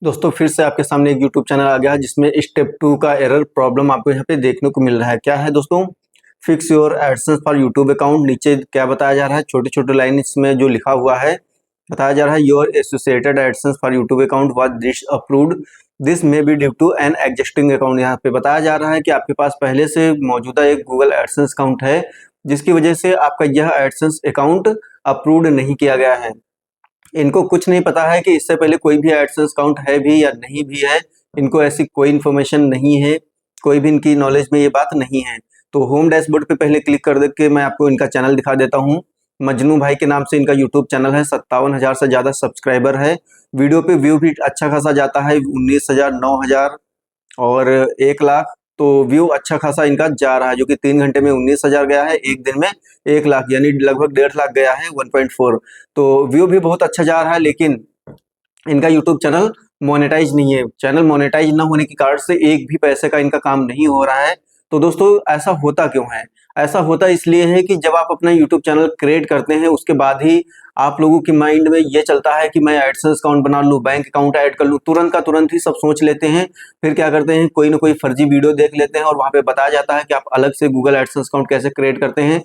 दोस्तों फिर से आपके सामने एक यूट्यूब चैनल आ गया है जिसमें स्टेप 2 का एरर प्रॉब्लम आपको यहाँ पे देखने को मिल रहा है। क्या है दोस्तों? Fix your AdSense for YouTube account. नीचे क्या बताया जा रहा है, छोटे छोटे लाइन इसमें जो लिखा हुआ है बताया जा रहा है, your associated AdSense for YouTube account was this approved, this may be due to an existing account. यहाँ पे बताया जा रहा है कि आपके पास पहले से मौजूदा एक गूगल एडसेंस अकाउंट है जिसकी वजह से आपका यह एडसेंस अकाउंट अप्रूव्ड नहीं किया गया है। इनको कुछ नहीं पता है कि इससे पहले कोई भी एडसेंस अकाउंट है भी या नहीं भी है। इनको ऐसी कोई इन्फॉर्मेशन नहीं है, कोई भी इनकी नॉलेज में ये बात नहीं है। तो होम डैशबोर्ड पे पहले क्लिक कर दे के मैं आपको इनका चैनल दिखा देता हूँ। मजनू भाई के नाम से इनका यूट्यूब चैनल है, 57,000 से ज़्यादा सब्सक्राइबर है। वीडियो पे व्यू भी अच्छा खासा जाता है, 19,000, 9,000 और 1 लाख। तो व्यू अच्छा खासा इनका जा रहा है, जो कि 3 घंटे में 19,000 गया है, एक दिन में 1 लाख यानी लगभग 1.5 लाख गया है, 1.4। तो व्यू भी बहुत अच्छा जा रहा है, लेकिन इनका यूट्यूब चैनल मोनेटाइज नहीं है। चैनल मोनेटाइज ना होने के कारण से एक भी पैसे का इनका काम नहीं हो रहा है। तो दोस्तों ऐसा होता क्यों है? ऐसा होता इसलिए है कि जब आप अपना यूट्यूब चैनल क्रिएट करते हैं उसके बाद ही आप लोगों के माइंड में ये चलता है कि मैं एडसेंस अकाउंट बना लूँ, बैंक अकाउंट ऐड कर लूँ, तुरंत का तुरंत ही सब सोच लेते हैं। फिर क्या करते हैं, कोई ना कोई फर्जी वीडियो देख लेते हैं और वहाँ पे बताया जाता है कि आप अलग से गूगल एडसेंस अकाउंट कैसे क्रिएट करते हैं,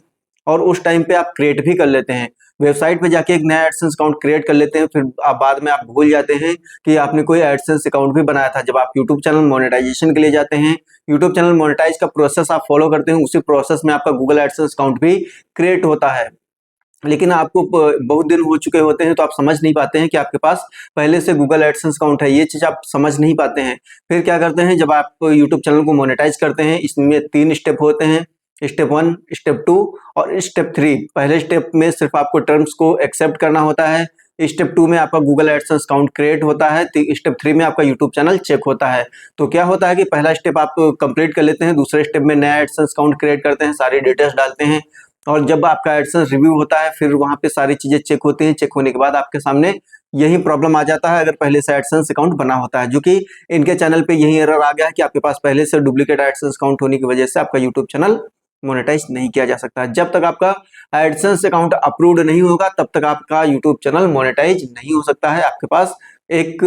और उस टाइम पे आप क्रिएट भी कर लेते हैं। वेबसाइट पे जाके एक नया एडसेंस अकाउंट क्रिएट कर लेते हैं, फिर आप बाद में आप भूल जाते हैं कि आपने कोई एडसेंस अकाउंट भी बनाया था। जब आप यूट्यूब चैनल मोनेटाइजेशन के लिए जाते हैं, यूट्यूब चैनल मोनेटाइज का प्रोसेस आप फॉलो करते हैं, उसी प्रोसेस में आपका गूगल एडसेंस अकाउंट भी क्रिएट होता है। लेकिन आपको बहुत दिन हो चुके होते हैं तो आप समझ नहीं पाते हैं कि आपके पास पहले से गूगल एडसेंस अकाउंट है, ये चीज आप समझ नहीं पाते हैं। फिर क्या करते हैं, जब आप यूट्यूब चैनल को मोनेटाइज करते हैं, इसमें 3 स्टेप होते हैं, स्टेप 1, स्टेप 2 और स्टेप 3। पहले स्टेप में सिर्फ आपको टर्म्स को एक्सेप्ट करना होता है, स्टेप 2 में आपका गूगल एडसेंस अकाउंट क्रिएट होता है, स्टेप 3 में आपका यूट्यूब चैनल चेक होता है। तो क्या होता है कि पहला स्टेप आप कंप्लीट कर लेते हैं, दूसरे स्टेप में नया एडसेंस अकाउंट क्रिएट करते हैं, सारी डिटेल्स डालते हैं, और जब आपका एडसेंस रिव्यू होता है फिर वहां पे सारी चीजें चेक होती हैं। चेक होने के बाद आपके सामने यही प्रॉब्लम आ जाता है, अगर पहले से एडसेंस अकाउंट बना होता है, जो कि इनके चैनल पे यही एरर आ गया है कि आपके पास पहले से डुप्लीकेट एडसेंस अकाउंट होने की वजह से आपका यूट्यूब चैनल मोनेटाइज नहीं किया जा सकता। जब तक आपका एडसेंस अकाउंट अप्रूव्ड नहीं होगा तब तक आपका यूट्यूब चैनल मोनेटाइज नहीं हो सकता है। आपके पास एक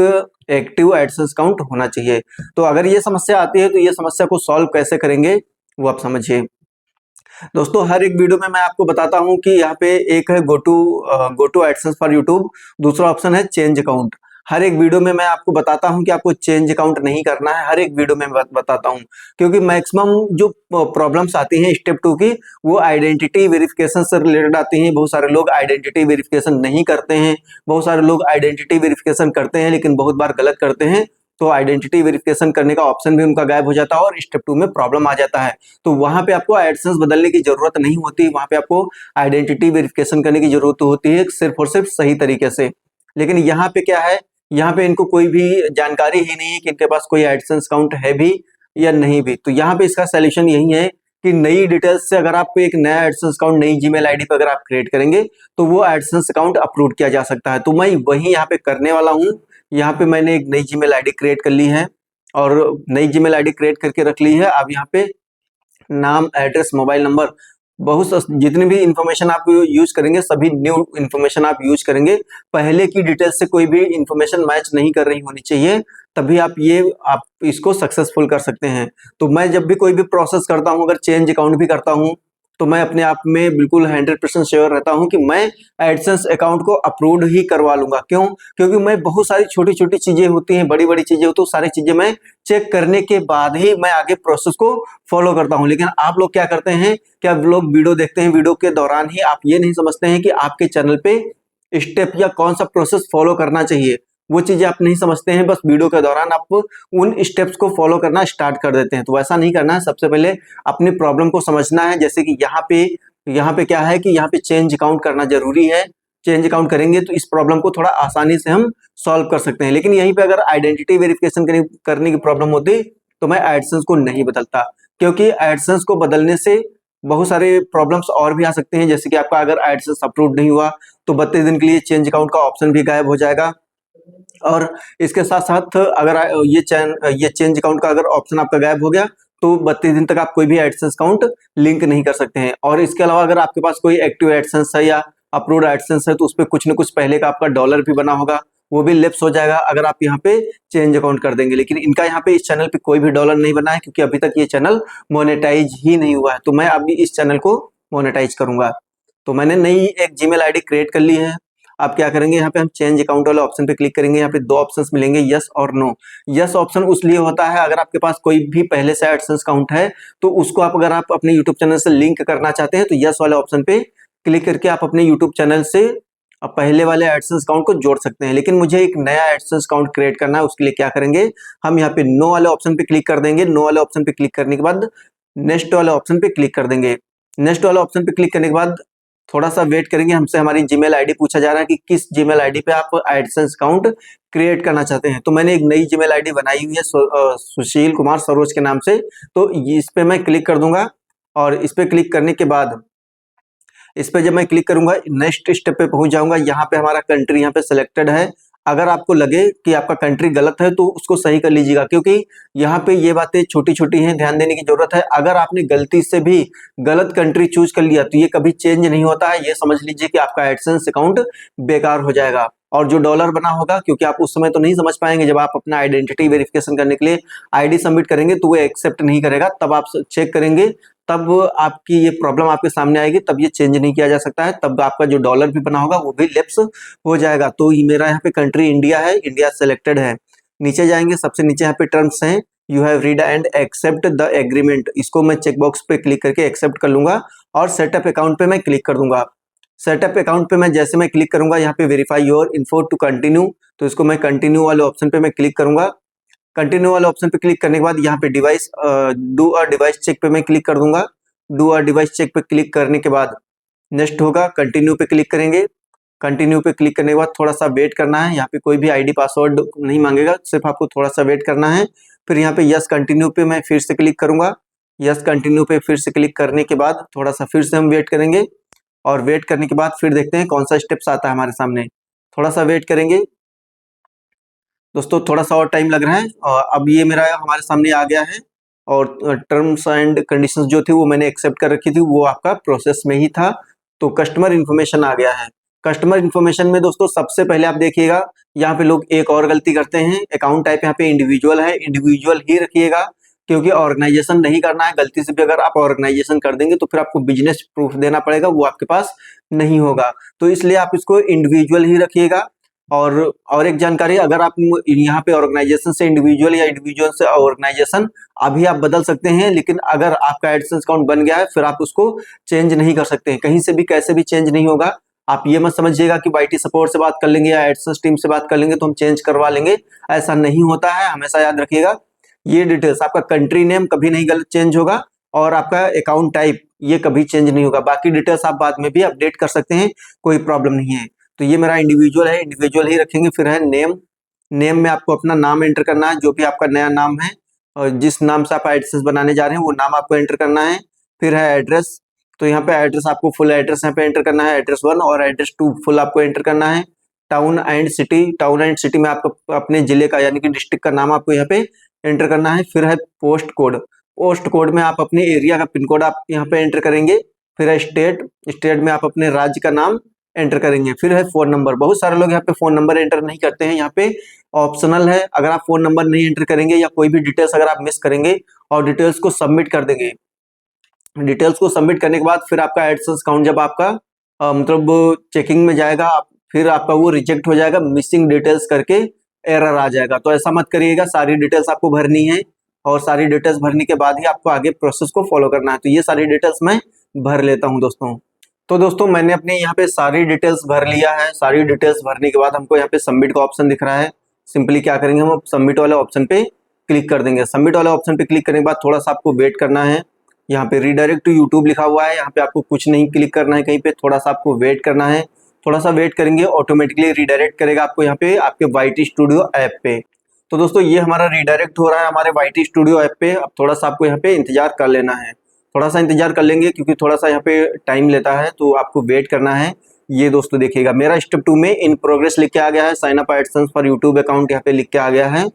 एक्टिव एडसेंस अकाउंट होना चाहिए। तो अगर ये समस्या आती है तो ये समस्या को सॉल्व कैसे करेंगे वो आप समझिए। दोस्तों हर एक वीडियो में मैं आपको बताता हूं कि यहाँ पे एक है go to AdSense for YouTube, दूसरा ऑप्शन है चेंज अकाउंट। हर एक वीडियो में मैं आपको बताता हूं कि आपको चेंज अकाउंट नहीं करना है, हर एक वीडियो में बताता हूं, क्योंकि मैक्सिमम जो प्रॉब्लम्स आती हैं स्टेप 2 की वो आइडेंटिटी वेरिफिकेशन से रिलेटेड आती हैं। बहुत सारे लोग आइडेंटिटी वेरिफिकेशन नहीं करते हैं, बहुत सारे लोग आइडेंटिटी वेरिफिकेशन करते हैं लेकिन बहुत बार गलत करते हैं, तो आइडेंटिटी वेरिफिकेशन करने का ऑप्शन भी उनका गायब हो जाता है और स्टेप 2 में प्रॉब्लम आ जाता है। तो वहां पे आपको एडसेंस बदलने की जरूरत नहीं होती, वहां पे आपको आइडेंटिटी वेरिफिकेशन करने की जरूरत होती है सिर्फ और सिर्फ सही तरीके से। लेकिन यहाँ पे क्या है, यहाँ पे इनको कोई भी जानकारी ही नहीं है कि इनके पास कोई एडसेंस अकाउंट है भी या नहीं भी। तो यहाँ पे इसका सोल्यूशन यही है कि नई डिटेल्स से अगर आप एक नया एडसेंस अकाउंट नई जीमेल आईडी पर अगर आप क्रिएट करेंगे तो वो एडसेंस अकाउंट अप्रूव किया जा सकता है। तो मैं वही यहाँ पे करने वाला हूँ। यहाँ पे मैंने एक नई जीमेल आईडी क्रिएट कर ली है और नई जीमेल आईडी क्रिएट करके रख ली है। अब यहाँ पे नाम, एड्रेस, मोबाइल नंबर, जितनी भी इंफॉर्मेशन आप यूज करेंगे सभी न्यू इंफॉर्मेशन आप यूज करेंगे। पहले की डिटेल से कोई भी इंफॉर्मेशन मैच नहीं कर रही होनी चाहिए, तभी आप इसको सक्सेसफुल कर सकते हैं। तो मैं जब भी कोई भी प्रोसेस करता हूं, अगर चेंज अकाउंट भी करता हूं, तो मैं अपने आप में बिल्कुल 100% श्योर रहता हूं कि मैं एडसेंस अकाउंट को अप्रूव्ड ही करवा लूंगा। क्यों? क्योंकि मैं बहुत सारी छोटी छोटी चीजें होती हैं, बड़ी बड़ी चीजें होती हैं, सारी चीजें मैं चेक करने के बाद ही मैं आगे प्रोसेस को फॉलो करता हूं। लेकिन आप लोग क्या करते हैं, क्या लोग वीडियो देखते हैं, वीडियो के दौरान ही आप ये नहीं समझते हैं कि आपके चैनल पे स्टेप या कौन सा प्रोसेस फॉलो करना चाहिए, वो चीजें आप नहीं समझते हैं। बस वीडियो के दौरान आप उन स्टेप्स को फॉलो करना स्टार्ट कर देते हैं। तो ऐसा नहीं करना है, सबसे पहले अपनी प्रॉब्लम को समझना है। जैसे कि यहाँ पे क्या है कि यहाँ पे चेंज अकाउंट करना जरूरी है। चेंज अकाउंट करेंगे तो इस प्रॉब्लम को थोड़ा आसानी से हम सॉल्व कर सकते हैं। लेकिन यहीं पे अगर आइडेंटिटी वेरिफिकेशन करने की प्रॉब्लम होती तो मैं एडसेंस को नहीं बदलता, क्योंकि एडसेंस को बदलने से बहुत सारे प्रॉब्लम्स और भी आ सकते हैं। जैसे कि आपका अगर एडसेंस अप्रूव नहीं हुआ तो 32 दिन के लिए चेंज अकाउंट का ऑप्शन भी गायब हो जाएगा, और इसके साथ साथ अगर ये चेंज अकाउंट का अगर ऑप्शन आपका गायब हो गया तो 32 दिन तक आप कोई भी एडसेंस अकाउंट लिंक नहीं कर सकते हैं। और इसके अलावा अगर आपके पास कोई एक्टिव एडसेंस है या अप्रूव्ड एडसेंस है तो उस पर कुछ न कुछ पहले का आपका डॉलर भी बना होगा, वो भी लैप्स हो जाएगा अगर आप यहाँ पे चेंज अकाउंट कर देंगे। लेकिन इनका यहाँ पे इस चैनल पे कोई भी डॉलर नहीं बना है, क्योंकि अभी तक ये चैनल मोनेटाइज ही नहीं हुआ है। तो मैं अभी इस चैनल को मोनेटाइज करूंगा। तो मैंने नई एक जीमेल आईडी क्रिएट कर ली है। आप क्या करेंगे, यहाँ पे हम चेंज अकाउंट वाले ऑप्शन पे क्लिक करेंगे। यहाँ पे दो ऑप्शंस मिलेंगे, यस और नो। यस ऑप्शन उस लिए होता है अगर आपके पास कोई भी पहले से एडसेंस अकाउंट है, तो उसको अगर आप अपने यूट्यूब चैनल से लिंक करना चाहते हैं तो यस वाले ऑप्शन पे क्लिक करके आप अपने यूट्यूब चैनल से पहले वाले एडसेंस अकाउंट को जोड़ सकते हैं। लेकिन मुझे एक नया एडसेंस अकाउंट क्रिएट करना है, उसके लिए क्या करेंगे, हम यहाँ पे नो वाले ऑप्शन पे क्लिक कर देंगे। नो वाले ऑप्शन पे क्लिक करने के बाद नेक्स्ट वाले ऑप्शन पे क्लिक कर देंगे। नेक्स्ट वाले ऑप्शन पे क्लिक करने के बाद थोड़ा सा वेट करेंगे। हमसे हमारी जीमेल आईडी पूछा जा रहा है कि किस जीमेल आईडी पे आप एडसेंस अकाउंट क्रिएट करना चाहते हैं। तो मैंने एक नई जीमेल आईडी बनाई हुई है सुशील कुमार सरोज के नाम से। तो इस पे मैं क्लिक कर दूंगा और इस पे क्लिक करने के बाद इस पे जब मैं क्लिक करूंगा नेक्स्ट स्टेप पे पहुंच जाऊंगा। यहाँ पे हमारा कंट्री यहाँ पे सिलेक्टेड है। अगर आपको लगे कि आपका कंट्री गलत है तो उसको सही कर लीजिएगा, क्योंकि यहाँ पे ये बातें छोटी छोटी हैं, ध्यान देने की जरूरत है। अगर आपने गलती से भी गलत कंट्री चूज कर लिया तो ये कभी चेंज नहीं होता है। ये समझ लीजिए कि आपका एडसेंस अकाउंट बेकार हो जाएगा। और जो डॉलर बना होगा, क्योंकि आप उस समय तो नहीं समझ पाएंगे, जब आप अपना आइडेंटिटी वेरिफिकेशन करने के लिए आईडी सबमिट करेंगे तो वो एक्सेप्ट नहीं करेगा। तब आप चेक करेंगे, तब आपकी ये प्रॉब्लम आपके सामने आएगी, तब ये चेंज नहीं किया जा सकता है। तब आपका जो डॉलर भी बना होगा वो भी लैप्स हो जाएगा। तो ये मेरा यहाँ पे कंट्री इंडिया है, इंडिया सेलेक्टेड है। नीचे जाएंगे, सबसे नीचे यहाँ पे टर्म्स हैं, you have read and accept the agreement. इसको मैं चेक बॉक्स पे क्लिक करके एक्सेप्ट कर लूंगा और सेटअप अकाउंट पे मैं क्लिक कर दूंगा। सेटअप अकाउंट पे मैं जैसे मैं क्लिक करूंगा, यहाँ पे verify your info to continue, तो इसको मैं कंटिन्यू वाले ऑप्शन पे मैं क्लिक करूंगा। कंटिन्यू वाले ऑप्शन पे क्लिक करने के बाद यहाँ पे device do a device check पे मैं क्लिक कर दूंगा। डू अ डिवाइस चेक पे क्लिक करने के बाद नेक्स्ट होगा, कंटिन्यू पे क्लिक करेंगे। कंटिन्यू पे क्लिक करने के बाद थोड़ा सा वेट करना है। यहाँ पे कोई भी आईडी पासवर्ड नहीं मांगेगा, सिर्फ आपको थोड़ा सा वेट करना है। फिर यहाँ पे यस कंटिन्यू पे मैं फिर से क्लिक करूंगा। यस कंटिन्यू पे फिर से क्लिक करने के बाद थोड़ा सा फिर से हम वेट करेंगे और वेट करने के बाद फिर देखते हैं कौन सा स्टेप्स आता है हमारे सामने। थोड़ा सा वेट करेंगे दोस्तों, थोड़ा सा और टाइम लग रहा है। और अब ये मेरा हमारे सामने आ गया है और टर्म्स एंड कंडीशंस जो थी वो मैंने एक्सेप्ट कर रखी थी, वो आपका प्रोसेस में ही था। तो कस्टमर इन्फॉर्मेशन आ गया है। कस्टमर इन्फॉर्मेशन में दोस्तों सबसे पहले आप देखिएगा, यहाँ पे लोग एक और गलती करते हैं। अकाउंट टाइप यहाँ पे इंडिविजुअल है, इंडिविजुअल ही रखिएगा, क्योंकि ऑर्गेनाइजेशन नहीं करना है। गलती से भी अगर आप ऑर्गेनाइजेशन कर देंगे तो फिर आपको बिजनेस प्रूफ देना पड़ेगा, वो आपके पास नहीं होगा। तो इसलिए आप इसको इंडिविजुअल ही रखिएगा। और एक जानकारी, अगर आप यहाँ पे ऑर्गेनाइजेशन से इंडिविजुअल या इंडिविजुअल से ऑर्गेनाइजेशन अभी आप बदल सकते हैं, लेकिन अगर आपका एडसेंस अकाउंट बन गया है फिर आप उसको चेंज नहीं कर सकते हैं। कहीं से भी कैसे भी चेंज नहीं होगा। आप ये मत समझिएगा कि वाईटी सपोर्ट से बात कर लेंगे या एडसेंस टीम से बात कर लेंगे तो हम चेंज करवा लेंगे, ऐसा नहीं होता है। हमेशा याद रखिएगा ये डिटेल्स, आपका कंट्री नेम कभी नहीं गलत चेंज होगा और आपका अकाउंट टाइप ये कभी चेंज नहीं होगा। बाकी डिटेल्स आप बाद में भी अपडेट कर सकते हैं, कोई प्रॉब्लम नहीं है। तो ये मेरा इंडिविजुअल है, इंडिविजुअल ही रखेंगे। फिर है नेम, नेम में आपको अपना नाम एंटर करना है, जो भी आपका नया नाम है और जिस नाम से आप एडसेंस बनाने जा रहे हैं वो नाम आपको एंटर करना है। फिर है एड्रेस, तो यहाँ पे एड्रेस आपको फुल एड्रेस यहाँ पे एंटर करना है, एड्रेस 1 और एड्रेस 2 फुल आपको एंटर करना है। Town and city, town and city में आपको अपने जिले का यानी कि डिस्ट्रिक्ट का नाम आपको यहाँ पे एंटर करना है। फिर है पोस्ट कोड, पोस्ट कोड में आप अपने एरिया का पिन कोड आप यहाँ पे एंटर करेंगे। फिर है स्टेट, स्टेट में आप अपने राज्य का नाम एंटर करेंगे। फिर है फोन नंबर, बहुत सारे लोग यहाँ पे फोन नंबर एंटर नहीं करते हैं, यहाँ पे ऑप्शनल है। अगर आप फोन नंबर नहीं एंटर करेंगे या कोई भी डिटेल्स अगर आप मिस करेंगे और डिटेल्स को सबमिट कर देंगे, डिटेल्स को सबमिट करने के बाद फिर आपका एडसेंस अकाउंट जब आपका मतलब चेकिंग में जाएगा, फिर आपका वो रिजेक्ट हो जाएगा, मिसिंग डिटेल्स करके एरर आ जाएगा। तो ऐसा मत करिएगा, सारी डिटेल्स आपको भरनी है और सारी डिटेल्स भरने के बाद ही आपको आगे प्रोसेस को फॉलो करना है। तो ये सारी डिटेल्स मैं भर लेता हूँ दोस्तों। तो दोस्तों मैंने अपने यहाँ पे सारी डिटेल्स भर लिया है। सारी डिटेल्स भरने के बाद हमको यहाँ पे सबमिट का ऑप्शन दिख रहा है। सिंपली क्या करेंगे, हम सबमिट वाले ऑप्शन पे क्लिक कर देंगे। सबमिट वाले ऑप्शन पे क्लिक करने के बाद थोड़ा सा आपको वेट करना है। यहाँ पे रीडायरेक्ट टू यूट्यूब लिखा हुआ है, यहाँ पे आपको कुछ नहीं क्लिक करना है कहीं पे, थोड़ा सा आपको वेट करना है। थोड़ा सा वेट करेंगे, ऑटोमेटिकली रीडायरेक्ट करेगा आपको यहाँ पे आपके वाईटी स्टूडियो ऐप पे। तो दोस्तों ये हमारा रीडायरेक्ट हो रहा है हमारे वाईटी स्टूडियो ऐप पे। अब थोड़ा सा आपको यहाँ पे इंतजार कर लेना है, थोड़ा सा इंतजार कर लेंगे क्योंकि थोड़ा सा यहाँ पे टाइम लेता है, तो आपको वेट करना है। ये दोस्तों देखिएगा मेरा स्टेप 2 में इन प्रोग्रेस लिख के आ गया है, sign up AdSense for YouTube account यहाँ पे लिख के आ गया है।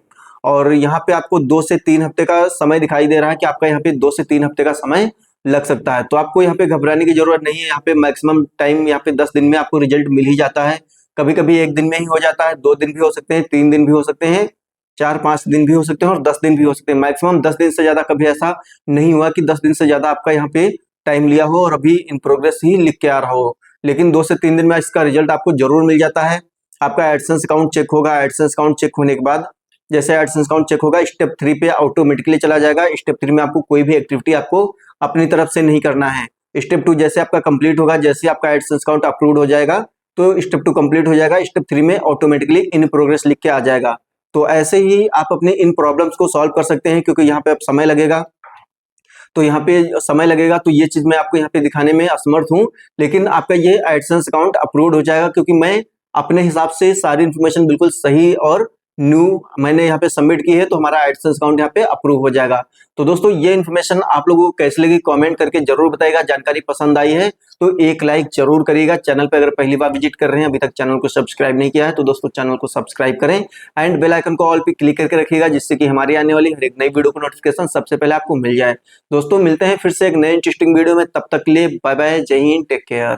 और यहाँ पे आपको 2 से 3 हफ्ते का समय दिखाई दे रहा है कि आपका यहाँ पे 2 से 3 हफ्ते का समय लग सकता है। तो आपको यहाँ पे घबराने की जरूरत नहीं है, यहाँ पे मैक्सिमम टाइम यहाँ पे 10 दिन में आपको रिजल्ट मिल ही जाता है। कभी कभी एक दिन में ही हो जाता है, 2 दिन भी हो सकते हैं, 3 दिन भी हो सकते हैं, 4-5 दिन भी हो सकते हैं और 10 दिन भी हो सकते हैं। मैक्सिमम 10 दिन से ज्यादा कभी ऐसा नहीं हुआ कि 10 दिन से ज्यादा आपका यहाँ पे टाइम लिया हो और अभी इन प्रोग्रेस ही लिख के आ रहा हो। लेकिन 2 से 3 दिन में इसका रिजल्ट आपको जरूर मिल जाता है। आपका एडसेंस अकाउंट चेक होगा, एडसेंस अकाउंट चेक होने के बाद जैसे एडसेंस अकाउंट चेक होगा, स्टेप 3 पे ऑटोमेटिकली चला जाएगा। स्टेप 3 में आपको कोई भी एक्टिविटी आपको अपनी तरफ से नहीं करना है। स्टेप 2 जैसे आपका कंप्लीट होगा, जैसे आपका एडसेंस अकाउंट अप्रूव्ड हो जाएगा तो स्टेप 2 कंप्लीट हो जाएगा, स्टेप 3 में ऑटोमेटिकली इन प्रोग्रेस लिख के आ जाएगा। तो ऐसे ही आप अपने इन प्रॉब्लम्स को सॉल्व कर सकते हैं, क्योंकि यहाँ पे अब समय लगेगा, तो यहाँ पे समय लगेगा, तो ये चीज मैं आपको यहाँ पे दिखाने में असमर्थ हूँ। लेकिन आपका ये एडसेंस अकाउंट अप्रूव्ड हो जाएगा, क्योंकि मैं अपने हिसाब से सारी इन्फॉर्मेशन बिल्कुल सही और न्यू मैंने यहाँ पे सबमिट की है, तो हमारा एडसेंस अकाउंट यहाँ पे अप्रूव हो जाएगा। तो दोस्तों ये इन्फॉर्मेशन आप लोगों को कैसी लगी कमेंट करके जरूर बताइएगा। जानकारी पसंद आई है तो एक लाइक जरूर करिएगा। चैनल पे अगर पहली बार विजिट कर रहे हैं, अभी तक चैनल को सब्सक्राइब नहीं किया है, तो दोस्तों चैनल को सब्सक्राइब करें एंड बेल आइकन को ऑल पे क्लिक करके रखिएगा, जिससे कि हमारी आने वाली हर एक नई वीडियो को नोटिफिकेशन सबसे पहले आपको मिल जाए। दोस्तों मिलते हैं फिर से एक नए इंटरेस्टिंग वीडियो में, तब तक के लिए बाय बाय, जय हिंद, टेक केयर।